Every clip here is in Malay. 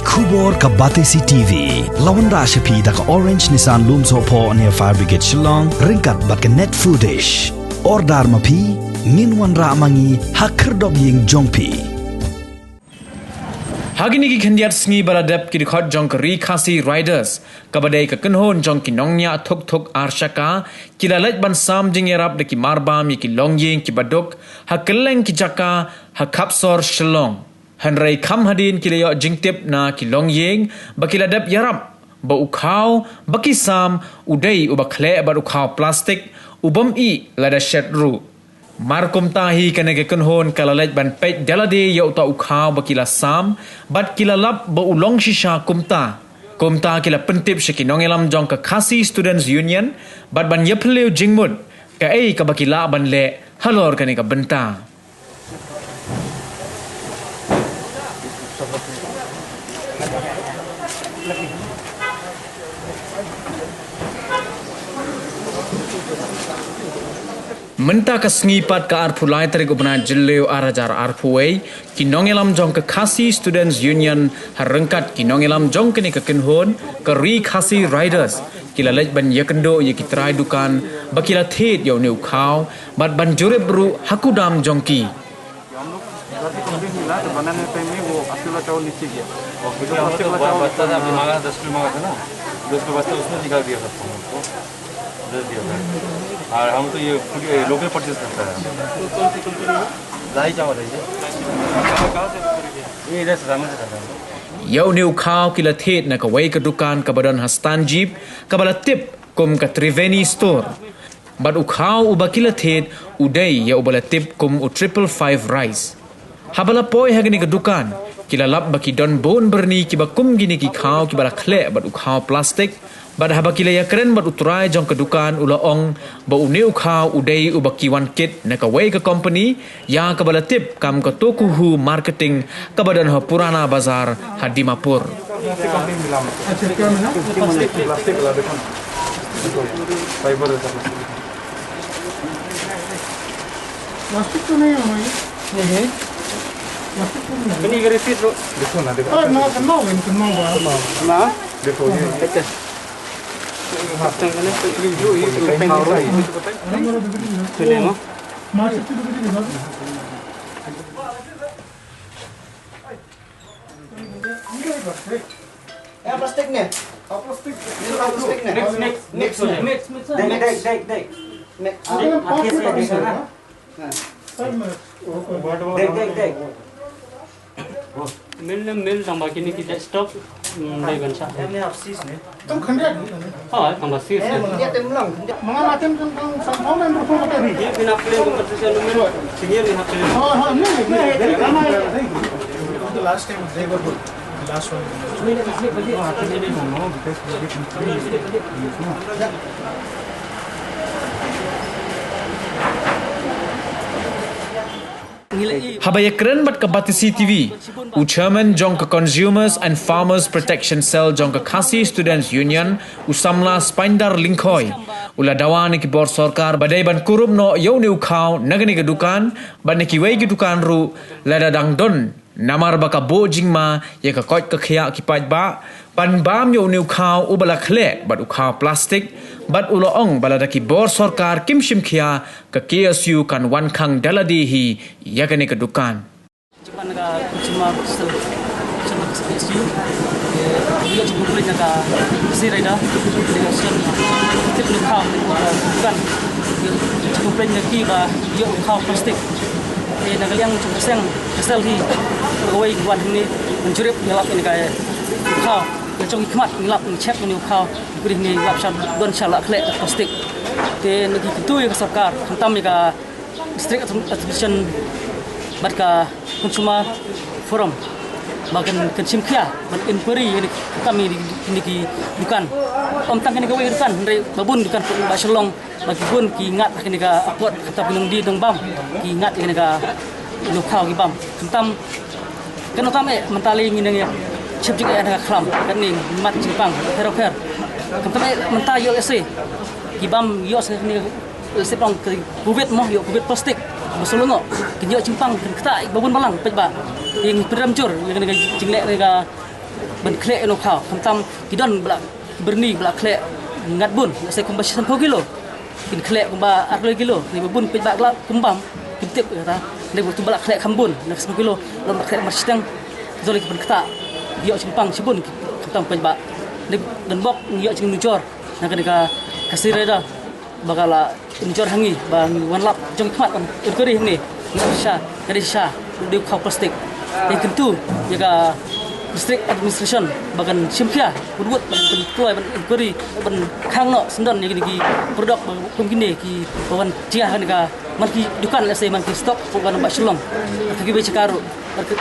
Kubor ka Batesi TV. Lawan Rashapi da ka Orange Nissan Looms Hopo near Fire Brigade Shillong. Ringkat bat ka net foodish. Ordar mapi. Minwan ra mangi hakerdog ying jongpi. Hagini ki khendiat sngi baladep ki dikhot jong ri khasi riders kabadai ka kenhon jong ki nongnya thok thok arshaka kilalaj ban sam jingerap de ki marbam ki longyeng ki badok hakeleng ki jaka hakapsor shlong hanrai kham hadin ki leyo jingtip na ki longyeng bakiladep yarap ba ukhaw baki sam udai ubakhle ba ukhaw plastik ubam I lada shetru Markum tahi kena ke kenhon kalalaj ban pej dalade ya uta ukhaw bakila sam bat kila lap ba ulong shisha kumta kila pentip shikinongelam jong ka khasi students union bat ban yepleu jingmut ka ei ka bakila ban le halor kene ka benta Menta ka sengipat ka arpulai tarik ubna jelleu arajar arpuwei kinongelam jong ka khasi students union harengkat kinongelam jong kene ka kenhon ka ri khasi riders kilalaj ban yakendo ye kitrai dukan bakila thet yo neu khaw bat ban jure bru hakudam jongki और हम तो ये local purchase करता है लाई चावल है ये इधर से सामने से करता है Yau new khaw kila thet na kawai ka dukan ka badan hastan jeep ka bala tip kum ka Triveni store bad ukhaw ubakila thet udai ya ubala tip kum u 555 rice habala poi hagini ka dukan kila lap baki don bon berni ki bakum gini ki khaw ki bala khle bad ukhaw plastik bad habakila ya keren bad uturai jong ka dukan ula ong ba uneu khaw udai ubaki wan kit na kawai ka company ya ka bala tip kam ka tokuhu marketing ka badan ha purana bazar hadimapur plastik to nahi hai nahi नहीं अगर इसी देखो ना देखो ना देखो ये हफ्ते में जो ये चले ना plastik ne plastik मिल तंबा की नहीं की स्टॉक नहीं बन सकता ini habis ne tum khanda हाँ तंबा सीर dia temlang mga natin kung somehow na perform ka rin ये बिना प्ले कंपटीशन में सीनियर नहीं हाथ ha the last time they were good the last one Habaya keren bat ka Batesi TV. Chairman jong ka Consumers and Farmers Protection Cell jong ka Khasi Students Union usamla Spindar Linkhoi. Ula dawan ki bor sarkar badai ban kurum no yau neu khaw nagani ka dukan ban ki wei ki dukan ru lada dang don namar baka bojing ma ye ka kot ka khia ki paj ba pan bam yau neu khaw ubala khle bat u khaw plastik bat ulo ong balada ki bor sarkar kim shim khia ka KSU kan wan khang daladi hi yagani ka dukan Jepang ka cuma SU dia cuma boleh nak si rider dengan sen tip ni kau bukan cuma boleh nak kiba yo kau plastik nak liang cuma sel hi kawai wan ni mencuri nyelap ini kaya kau trong khmat nyelap check ni kau beri ni lap sat don sala khle plastik te nak itu ya sarkar hantam ka district administration bat ka consumer forum bagan kensim kia ban inquiry kami ini ki dukan om tang ini kawai dukan dari babun dukan ba shalong bagi bun ki ngat ini ka apot kata binung di dong bam ki ngat ini ka lokal ki bam kentam kan utam mentali ngineng ya chip juga ada kram kan ni mat Jepang heroker kentam mental yo ese ki bam yo se ni sepong ke bubit mo yo bubit plastik Masulungo, kinyo Jepang kita babun malang pet ba. Yang peram cur, yang kena jinglek mereka ban klek no Khaw tam kidon bla berni bla klek ngat bun saya kumbas 10 kilo kin klek kumba 20 kilo ni bun pe bak lap kumbam kitip kata ni tu bla klek kambun nak 10 kilo lom klek marstang zoli ban kata yo simpang sibun tam pe bak ni dan bok yo cing nucor nak ka kasir dah bakala nucor hangi bang wan lap jong kmat kan keri ni sha kari sha di Khaw plastik yang tentu jaga district administration bagan simpia buat tuai ban inquiry ban khang no sendan ni ki produk kini ki bagan dia kan ka man ki dukan la man ki stok bagan ba shulong ki be cakaru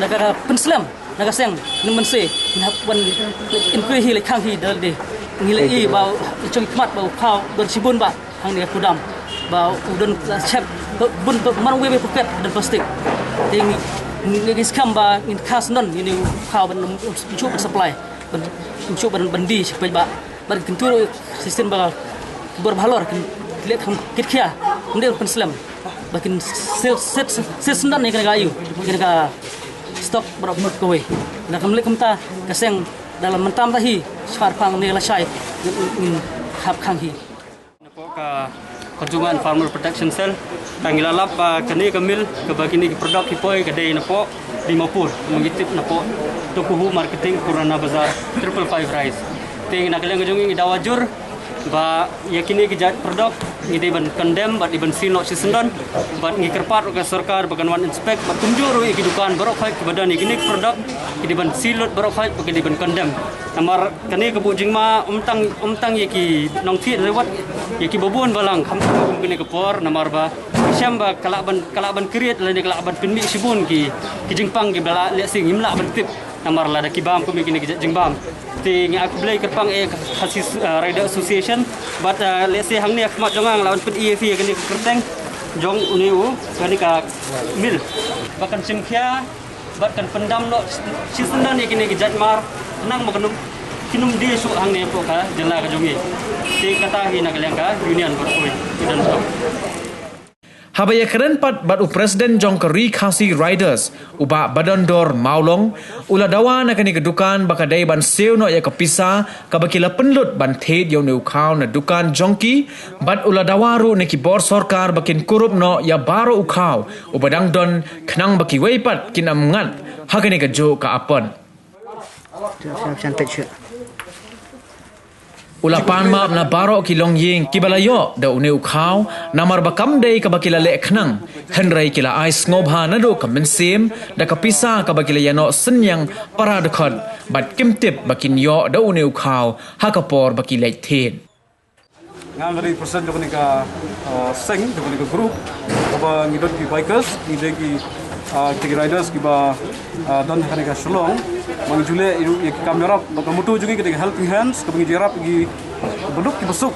daga penslam naga seng nemen se ban inquiry hi le khang hi dal de ngile i ba chong kmat ba Khaw don sibun ba hang ni kudam ba udon chep bun man we be poket dan plastik ting ni skam ba in khas non ni Khaw ban chu supply ban chu ban bandi sampai ba ban kentu sistem ba berbalor lihat kit kia ndel penslam bakin set sendan ni kena ayu kena stok berapa kowe nak kembali kumta kaseng dalam mentam tahi sarpang ni lasai khap khang hi ka Consumer Farmer Protection Cell tangilalap kani kamil kabagini produk hipoi kadai napo 50 mengitip napo tukuhu marketing Purana Bazar 555 rice ting nakaleng gajungi dawajur ba yakini gejat produk ngide ban condemn bat iban sino sisendan bat ngikerpat ka sarkar bagan wan inspect bat kumjuru iki dukan barok hai kebadan iki produk iki ban silot barok hai pagi ban condemn namar kani kebujing ma umtang yaki nongthi lewat yaki babun balang kampung kini kepor namar ba syam ba kalaban kriet lani kalaban pinmi sibun ki jingpang ki bala le sing imla ban tip namar la da kibam kumi kini jingbam ting aku beli kerpang hasis rider association but let's say hang ni akmat jongang lawan pet EAV kini kerteng jong uniu kani ka mil bahkan singkhia bahkan pendam no sisendan ni kini jatmar nang makanum kinum dia su hang ni po ka jela ka jongi ti kata hi nak leng ka union berkoi dan Habaya keren pat batu Presiden Jongkeri Khasi Riders uba badondor maulong ula dawa na kani kedukan bakadai ban seo no ya kapisa kabakila penlut ban thed yo neu Khaw na dukan jongki bat ula dawaru ne ki bor sarkar bakin kurup no ya baro Khaw ubadang don khnang baki weipat kinam ngat hakani ka jo ka apon Ulapan maap na barok ki longying kibalayo da uneu Khaw namar bakam day kabakila le khnang henrai kila ice ngobha na do kamensim da kapisa kabakila yano senyang paradakon bat kimtip bakin yo da uneu Khaw hakapor bakila thed ngan dari persen jok ni ka seng jok ni ka group ba ngidot ki bikers ngide ki ki riders ki ba don hani ka Shillong mang jule ki kamera ba mutu jugi ki helping hands ka bangi jerap ki beduk ki besuk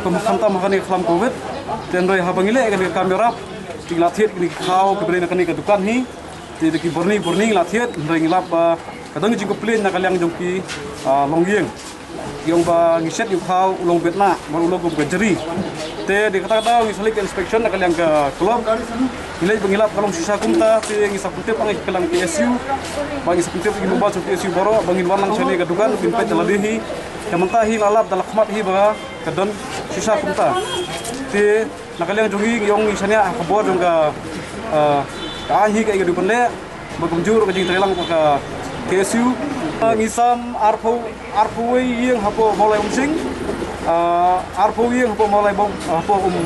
ko mukhamta makani khlam covid ten roi ha bangile ki kamera ki lathiet ki Khaw ki bere kani ka dukan hi ti ki burning lathiet roi ngilap kadang jing ko plane na kalyang jong ki longyeng yung ba ngiset yung Khaw ulong betna marulog ko gajeri te di kata-kata ngisalik inspection na kalyang ka club nilai pengilap kalong sisa kumta te ngisap kuntip ang kalang PSU bang ngisap kuntip gi mobile sa PSU baro bangin warlang sani ka dukan pinpay taladihi kamantahi lalap dalakmat hi ba kadon sisa kumta te nakalyang jungi yung isanya kabor yung ka kaanhi ka igadu panle bagumjur ka jing trelang ka PSU ngisam arpo yang hapo mulai umsing arpo yang hapo mulai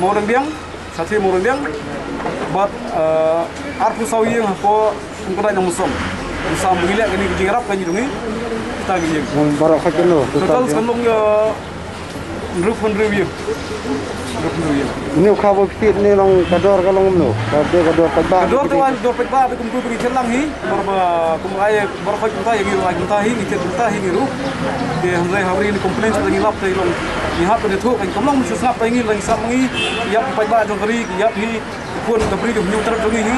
morang biang satri morang biang bat arpo saw yang hapo ungkada yang musom ngisam gila kini jingrap kan jungi kita gini barak fakir lo total sekalong rupun review ini Khaw fit ni long kador kalong lo kador pagba kador tu an dor pagba be kumku pergi celang hi barba kumai barba kita yang iru kita hi kita hi iru de hamrai hari ni complaints lagi lap tai long ni hat ni thu kan komlong musu snap tai ngi lagi sam ngi yap pagba Jongkeri yap hi pun kabri de nyutar jongi hi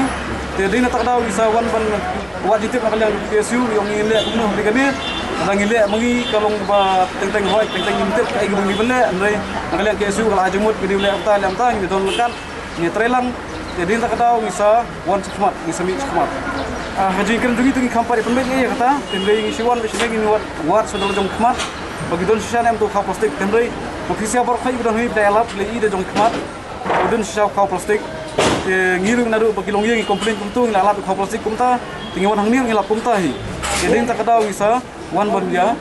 te dina tak daw isa wan ban wat ditip nak yang PSU yang ngile kuno de gani Kadang ngile mangi kalong ba teng hoi teng ngintip kai gubung bele andai nakalian KSU kala ajemut gidi le amta ni don lekat ni trelang jadi tak tahu ngisa wan cikmat ngisa mi cikmat haji kan dungi tungi kampari penbet ni kata tendai ngisiwan beside ngi wat sudah jong khmat bagi don sisa nem tu Khaw plastik tendai ofisia bar khai budan hui dialap le ide jong khmat don sisa Khaw plastik ngirung nadu bagi longyeng komplain kumtu ngi alap Khaw plastik kumta tingi wan hangni ngi lap kumta hi keding tak kadau ngisa wan ban ya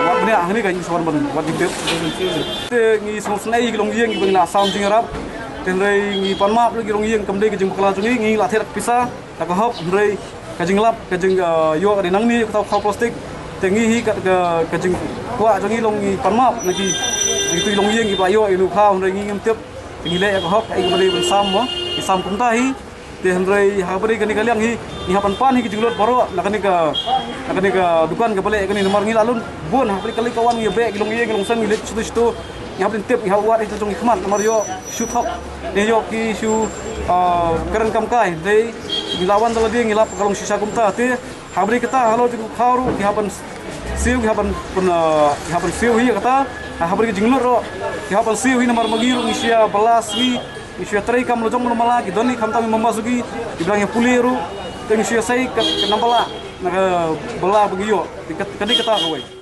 wat bani ahni kan ngisa wan ban wat dipep ngi snai ngi longyeng ngi bangla sam jingarap tendai ngi panmap lagi longyeng kamdei ke jeng bakala jungi ngi lathet pisa tak hop tendai kajing lap kajing yo ka dinang ni atau Khaw plastik tengi hi ka kajing kwa jungi longi panmap lagi tu longyeng ngi bayo ilu Khaw tendai ngi ngem tiep tengi le ka hop ai ka bari sam mo ki sam kumta hi tendai ha bari kani kaliang hi ni hapan pan hi kijing lot baro nakani ka dukan ka bale kani nomor ngi lalun bon ha bari kali kawan ngi be longyeng longsan ngi le situ yang penting tip yang awak itu jong khmat nomor yo shoot hop ne yo ki shu keren kam kai dei gilawan dala dia ngilap kalong sisa kumta te habri kata halo jong Khaw ru ki hapan siu hi kata habri jinglur ro ki hapan siu hi nomor magiru ngisia belas ni ngisia trai kam lo jong mala ki doni kam tami memasuki dibilang yang puliru te ngisia sai ke nambala na bela begiyo kadi kata kawai